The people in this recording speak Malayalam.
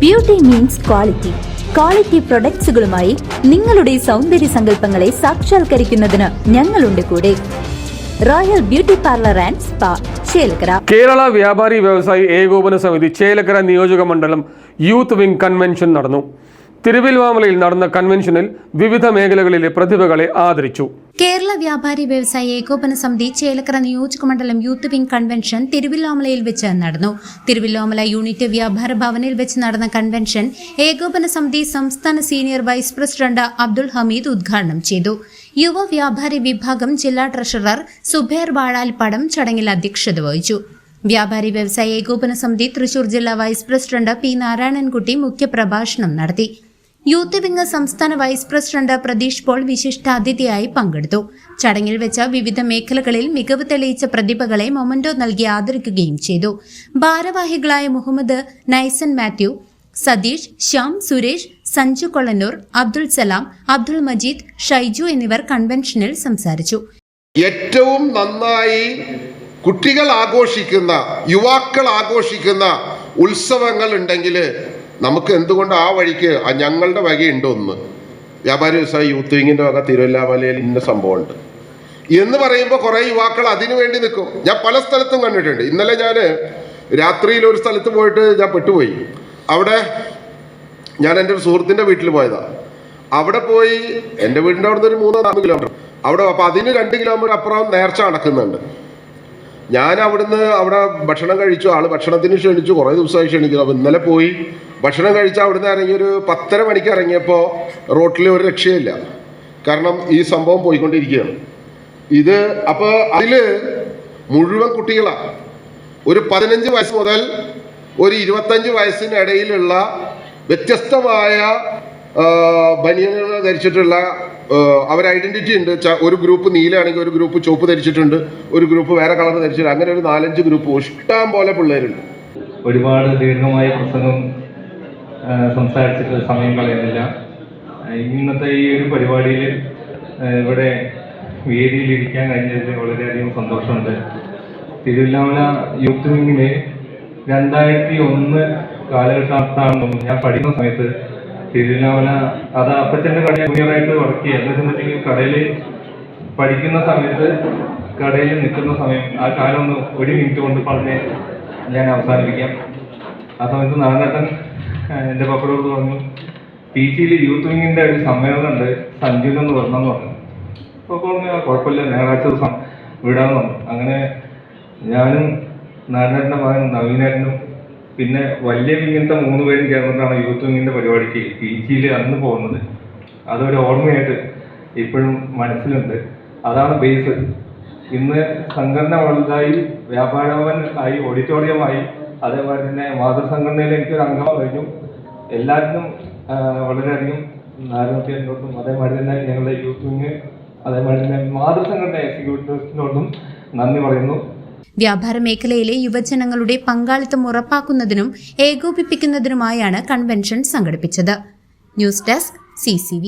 Beauty means quality. ക്വാളിറ്റി പ്രൊഡക്ട്സുകളുമായി നിങ്ങളുടെ സൗന്ദര്യ സങ്കല്പങ്ങളെ സാക്ഷാത്കരിക്കുന്നതിന് ഞങ്ങളുണ്ട് കൂടെ. Royal beauty parlour and spa, Chelakkara. Kerala വ്യാപാരി വ്യവസായി ഏകോപന സമിതി ചേലക്കര നിയോജക മണ്ഡലം യൂത്ത് വിംഗ് കൺവെൻഷൻ നടന്നു. തിരുവില്വാമലയിൽ നടന്ന കൺവെൻഷനിൽ വിവിധ മേഖലകളിലെ പ്രതിഭകളെ ആദരിച്ചു. കേരള വ്യാപാരി വ്യവസായി ഏകോപന സമിതി ചേലക്കര നിയോജക മണ്ഡലം യൂത്ത് വിംഗ് കൺവെൻഷൻ തിരുവില്വാമലയിൽ വെച്ച് നടന്നു. തിരുവില്വാമല യൂണിറ്റ് വ്യാപാര ഭവനിൽ വെച്ച് നടന്ന കൺവെൻഷൻ ഏകോപന സമിതി സംസ്ഥാന senior vice president Abdul Hameed ഉദ്ഘാടനം ചെയ്തു. യുവ വ്യാപാരി വിഭാഗം ജില്ലാ ട്രഷറർ സുബൈർ വാഴാൽപ്പാടം ചടങ്ങിൽ അധ്യക്ഷത വഹിച്ചു. വ്യാപാരി വ്യവസായി ഏകോപന സമിതി തൃശൂർ ജില്ലാ വൈസ് പ്രസിഡന്റ് പി നാരായണൻകുട്ടി മുഖ്യപ്രഭാഷണം നടത്തി. യൂത്ത് വിംഗ് സംസ്ഥാന വൈസ് പ്രസിഡന്റ് പ്രതീഷ് പോൾ വിശിഷ്ടാതിഥിയായി പങ്കെടുത്തു. ചടങ്ങിൽ വെച്ച് വിവിധ മേഖലകളിൽ മികവ് തെളിയിച്ച പ്രതിഭകളെ മൊമന്റോ നൽകി ആദരിക്കുകയും ചെയ്തു. ഭാരവാഹികളായ മുഹമ്മദ് നൈസൻ മാത്യു, സതീഷ്, ശ്യാം, സുരേഷ്, സഞ്ജു കൊളന്നൂർ, അബ്ദുൾ സലാം, അബ്ദുൾ മജീദ്, ഷൈജു എന്നിവർ കൺവെൻഷനിൽ സംസാരിച്ചു. ഏറ്റവും നന്നായി കുട്ടികൾ ആഘോഷിക്കുന്ന, യുവാക്കൾ ആഘോഷിക്കുന്ന ഉത്സവങ്ങൾ ഉണ്ടെങ്കിൽ നമുക്ക് എന്തുകൊണ്ട് ആ വഴിക്ക് ഞങ്ങളുടെ വകയുണ്ട്. ഒന്ന് വ്യാപാരി വ്യവസായ യൂത്ത് വിങ്ങിൻ്റെ വക തിരുവല്ലാമലയിൽ ഇന്ന സംഭവമുണ്ട് എന്ന് പറയുമ്പോൾ കുറേ യുവാക്കൾ അതിനു വേണ്ടി നിൽക്കും. ഞാൻ പല സ്ഥലത്തും കണ്ടിട്ടുണ്ട്. ഇന്നലെ ഞാൻ രാത്രിയിൽ ഒരു സ്ഥലത്ത് പോയിട്ട് ഞാൻ പെട്ടുപോയി. അവിടെ ഞാൻ എൻ്റെ ഒരു സുഹൃത്തിൻ്റെ വീട്ടിൽ പോയതാണ്. അവിടെ പോയി എൻ്റെ വീടിൻ്റെ അവിടെ നിന്ന് ഒരു 3-4 കിലോമീറ്റർ അവിടെ. അപ്പോൾ അതിന് 2 കിലോമീറ്റർ അപ്പുറം നേർച്ച നടക്കുന്നുണ്ട്. ഞാൻ അവിടെ ഭക്ഷണം കഴിച്ചു. ആൾ ഭക്ഷണത്തിന് ക്ഷണിച്ചു. കുറേ ദിവസമായി ക്ഷണിക്കുന്നു. അപ്പോൾ ഇന്നലെ പോയി ഭക്ഷണം കഴിച്ചാൽ അവിടുന്ന് ഇറങ്ങി ഒരു 10:30 മണിക്ക് ഇറങ്ങിയപ്പോൾ റോട്ടിൽ ഒരു രക്ഷയില്ല. കാരണം ഈ സംഭവം പോയിക്കൊണ്ടിരിക്കുകയാണ്. അപ്പോൾ അതിൽ മുഴുവൻ കുട്ടികളാണ്. ഒരു 15 വയസ്സ് മുതൽ ഒരു 25 വയസ്സിനിടയിലുള്ള വ്യത്യസ്തമായ ബനിയനുകൾ ധരിച്ചിട്ടുള്ള അവർ ഐഡന്റിറ്റി ഉണ്ട്. ഒരു ഗ്രൂപ്പ് നീലയാണെങ്കിൽ ഒരു ഗ്രൂപ്പ് ചുവപ്പ് ധരിച്ചിട്ടുണ്ട്, ഒരു ഗ്രൂപ്പ് വേറെ കളർ ധരിച്ചിട്ടുണ്ട്. അങ്ങനെ ഒരു 4-5 ഗ്രൂപ്പ് ഇഷ്ടം പോലെ പിള്ളേരുണ്ട്. ഒരുപാട് ദീർഘമായ പ്രസംഗം സംസാരിച്ചിട്ട് സമയം കളയുന്നില്ല. ഇന്നത്തെ ഈ ഒരു പരിപാടിയിൽ ഇവിടെ വേദിയിലിരിക്കാൻ കഴിഞ്ഞതിൽ വളരെയധികം സന്തോഷമുണ്ട്. തിരുവല്ലാമല യൂത്ത് വിങ്ങിന് 2001 കാലഘട്ടത്താണെന്നും ഞാൻ പഠിക്കുന്ന സമയത്ത് തിരുവല്ലാമല അത് അപ്പച്ചൻ്റെ കടയിൽ ജൂനിയറായിട്ട് വർക്ക് ചെയ്യുക. എന്താ വെച്ചിട്ടുണ്ടെങ്കിൽ കടയിൽ പഠിക്കുന്ന സമയത്ത്, കടയിൽ നിൽക്കുന്ന സമയം, ആ കാലം ഒന്ന് 1 മിനിറ്റ് കൊണ്ട് പറഞ്ഞ് ഞാൻ അവസാനിപ്പിക്കാം. ആ സമയത്ത് നാരായണൻ എൻ്റെ പപ്പടോട് പറഞ്ഞു, PG-യിൽ യൂത്ത് വിങ്ങിൻ്റെ ഒരു സമ്മേളനം ഉണ്ട്, സഞ്ജുവിനൊന്ന് വരണമെന്ന് പറഞ്ഞു. അപ്പോൾ പറഞ്ഞു കുഴപ്പമില്ല, ഞായറാഴ്ച ദിവസം വിടാമെന്ന് പറഞ്ഞു. അങ്ങനെ ഞാനും നാരായണൻ്റെ മകൻ നവീനേട്ടനും പിന്നെ വലിയ വിങ്ങിൻ്റെ 3 പേരും ചേർന്നിട്ടാണ് യൂത്ത് വിങ്ങിൻ്റെ പരിപാടിക്ക് PG-യിൽ അന്ന് പോകുന്നത്. അതൊരു ഓർമ്മയായിട്ട് ഇപ്പോഴും മനസ്സിലുണ്ട്. അതാണ് ബേസ്. ഇന്ന് സംഘടന വലുതായി, വ്യാപാരഭവൻ ആയി, ഓഡിറ്റോറിയമായി, അതേപോലെ തന്നെ മാതൃസംഘടനയിൽ എനിക്കൊരു അംഗം കഴിഞ്ഞു. എല്ലാത്തിനും വളരെയധികം നാരായണോട്ടും അതേമാതിരി തന്നെ ഞങ്ങളുടെ യൂത്ത് വിങ്, അതേമാതിരി തന്നെ മാതൃസംഘടന എക്സിക്യൂട്ടീവ്സിനോടും നന്ദി പറയുന്നു. വ്യാപാര മേഖലയിലെ യുവജനങ്ങളുടെ പങ്കാളിത്തം ഉറപ്പാക്കുന്നതിനും ഏകോപിപ്പിക്കുന്നതിനുമായാണ് കൺവെൻഷൻ സംഘടിപ്പിച്ചത്. News desk CCV.